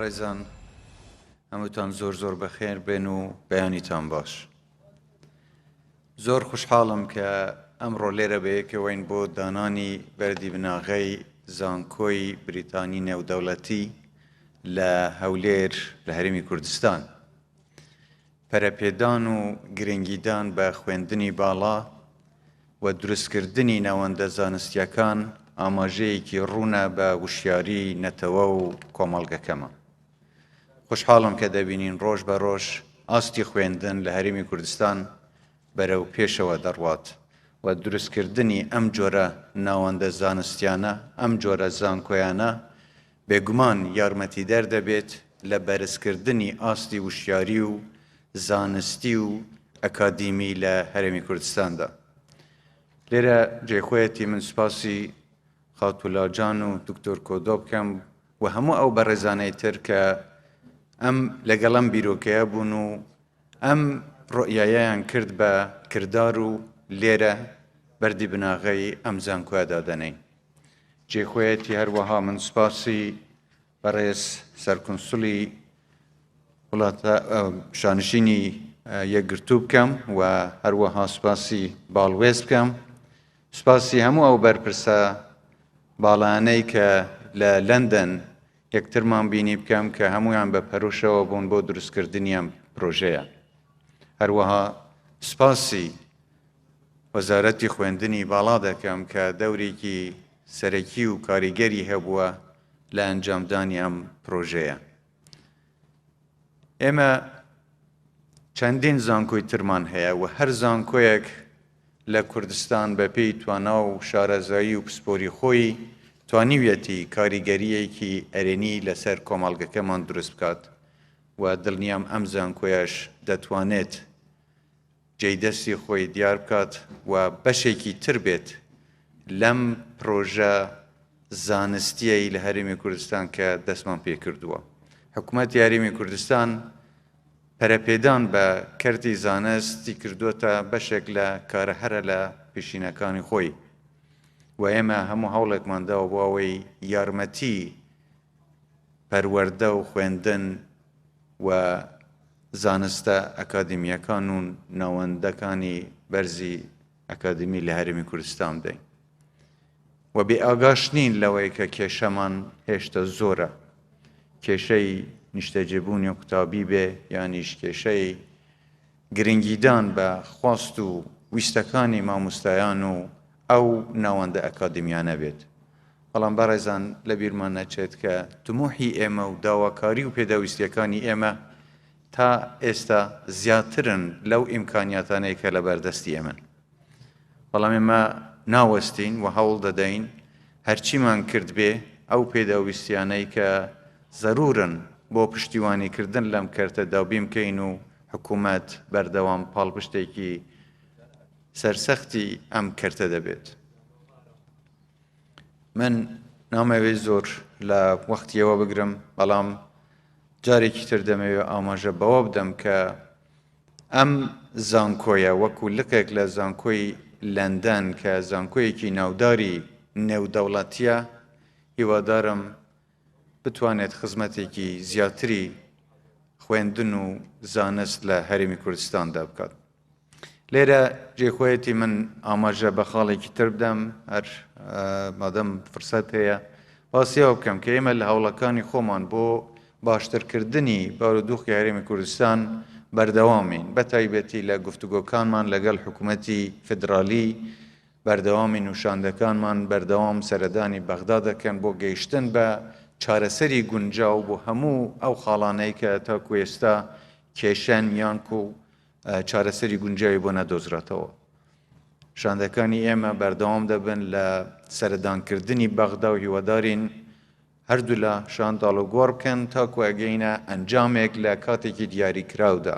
بەڕێزان هەمووتان زۆر بەخێر بێن و بەیانیتان باش. زۆر خوشحاڵم کە ئەمڕۆ لێرە بەیەکەوەین بۆ دانانی بەردی بناغەی زانکۆی بریتانی نێودەوڵەتی لە هەولێر لە هەرێمی کوردستان. پەرەپێدان و گرنگیدان بە خوێندنی باڵا و دروستکردنی ناوەندە زانستیەکان ئاماژەیەکی ڕوونە بە وشیاری نەتەوە و کۆمەڵگەکەمە. خوشحاڵم کە دەبینین ڕۆژ بە ڕۆژ ئاستی خوێندن لە هەرێمی کوردستان بەرەو پێشەوە دەڕوات و دروستکردنی ئەم جۆرە ناوەندە زانستیانە، ئەم جۆرە زانکۆیانە بێگومان یارمەتیدەر دەبێت لە بەرزکردنی ئاستی وشیاری و زانستی و ئەکادیمی لە هەرێمی کوردستاندا. لێرە جێخۆیەتی من سوپاسی خاتولاجان و دکتۆر کۆدۆ بکەم و هەموو ئەو بەڕێزانەی تر کە ئەم لەگەڵ ئەم بیرۆکەیە بوون و ئەم ڕۆیاییان کرد بە کردار و لێرە بەردی بناغەی ئەم زانکۆیەدا دەنێین. جێخۆیەتی هەروەها من سوپاسی بەڕێز سەرکونسوڵی وڵاتە شانشینی یەکگرتوو بکەم و هەروەها سوپاسی باڵوێز بکەم، سوپاسی هەموو ئەو بەرپرسە باڵانەی کە لە لەندەن یەکترمان بینی بکەم کە هەمویان بە پەرۆشەوە بوون بۆ دروستکردنی ئەم پرۆژەیە. هەروەها سوپاسی وەزارەتی خوێندنی باڵا دەکەم کە دەورێکی سەرەکی و کاریگەری هەبووە لە ئەنجامدانی ئەم پرۆژەیە. ئێمە چەندین زانکۆی ترمان هەیە و هەر زانکۆیەک لە کوردستان بە پێی توانا و شارەزایی و پسپۆری خۆی توانیویەتی کاریگەریەکی ئەرێنی لەسەر کۆمەڵگەکەمان دروست بکات و دڵنیام ئەم زانکۆیەش دەتوانێت جێدەستی خۆی دیار بکات و بەشێکی تر بێت لەم پرۆژە زانستیەی لە هەرێمی کوردستان کە دەستمان پێ کردووە. حکوومەتی هەرێمی کوردستان پەرەپێدان بە کەرتی زانستی کردووەتە بەشێک لە کارە هەرە لە پێشینەکانی خۆی و ئێمە هەموو هەوڵێکمان داوە بۆ ئەوەی یارمەتی پەروەردە و خوێندن و زانستە ئەکادیمیەکان و ناوەندەکانی بەرزی ئەکادیمی لە هەرێمی کوردستان بدەین و بێ ئاگاش نین لەوەی کە کێشەمان هێشتا زۆرە، کێشەی نیشتەجێبوونی و قوتابی بێ یانیش کێشەی گرنگیدان بە خواست و ویستەکانی مامۆستایان و ئەو ناوەندە ئەکادیمیانە بێت. بەڵام بەڕێزان لە بیرمان نەچێت کە تموحی ئێمە و داواکاری و پێداویستیەکانی ئێمە تا ئێستا زیاترن لەو ئیمکانیاتانەی کە لە بەردەستی ئێمەن. بەڵام ئێمە ناوەستین و هەوڵ دەدەین هەرچیمان کرد بێ ئەو پێداویستیانەی کە زەرورن بۆ پشتیوانیکردن لەم کەرتە دابین بکەین و حکوومەت بەردەوام پاڵپشتێکی سەرسەختی ئەم کەرتە دەبێت. من نامەوێت زۆر لە وەختیەوە بگرم، بەڵام جارێکی تر دەمەوێت ئاماژە بەوە بدەم کە ئەم زانکۆیە وەکو لکێک لە زانکۆی لەندەن کە زانکۆیەکی ناوداری نێودەوڵەتیە، هیوادارم بتوانێت خزمەتێکی زیاتری خوێندن و زانست لە هەرێمی کوردستاندا بکات. لێرە جێخۆیەتی من ئاماژە بە خاڵێکی تر بدەم، هەر مادەم فرسەت هەیە باسیەوە بکەم کە ئێمە لە هەوڵەکانی خۆمان بۆ باشترکردنی بارودۆخی هەرێمی کوردستان بەردەوامین، بە تایبەتی لە گفتوگۆکانمان لەگەڵ حکوومەتی فدرالی بەردەوامی نوشاندەکانمان بەردەوام سەردانی بەغدا دەکەن بۆ گەیشتن بە چارەسەری گونجاو بۆ هەموو ئەو خاڵانەی کە تاکو ئێستا کێشەن یانک و چارەسەری گونجاوی بۆ نەدۆزراتەوە. شاندەکانی ئێمە بەردەوام دەبن لە سەردانکردنی بەغدا و هیوادارین هەردوو لە شانداڵ و گۆڕ بکەن تاکو ئەگەینە ئەنجامێک لە کاتێکی دیاریکراودا.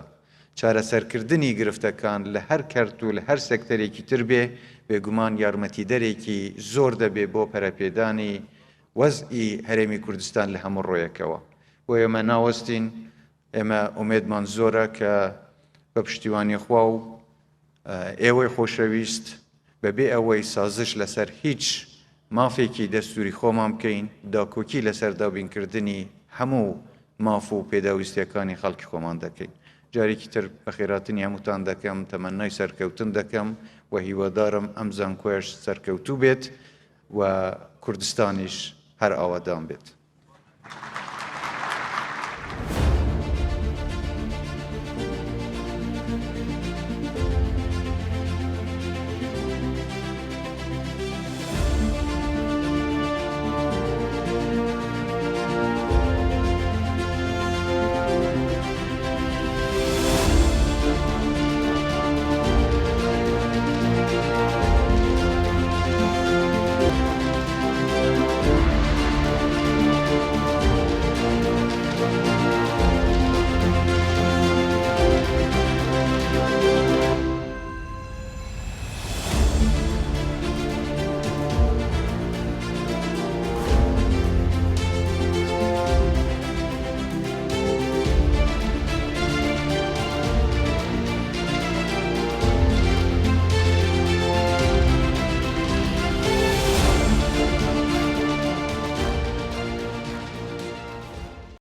چارەسەرکردنی گرفتەکان لە هەر کەرت و لە هەر سەکتەرێکی تر بێ بێگومان یارمەتیدەرێکی زۆر دەبێ بۆ پەرەپێدانی وەزئی هەرێمی کوردستان لە هەموو ڕۆیەکەوە. بۆ ئێمە ناوەستین، ئێمە ئومێدمان زۆرە کە بە پشتیوانی خوا و ئێوەی خۆشەویست بەبێ ئەوەی سازش لەسەر هیچ مافێکی دەستوری خۆمان بکەین، داکۆکی لەسەر دابینکردنی هەموو ماف و پێداویستیەکانی خەڵکی خۆمان دەکەین. جارێکی تر بەخێراتنی هەمووتان دەکەم، تەمەنای سەرکەوتن دەکەم و هیوادارم ئەم زانکۆیش سەرکەوتوو بێت و کوردستانیش هەر ئاوادان بێت.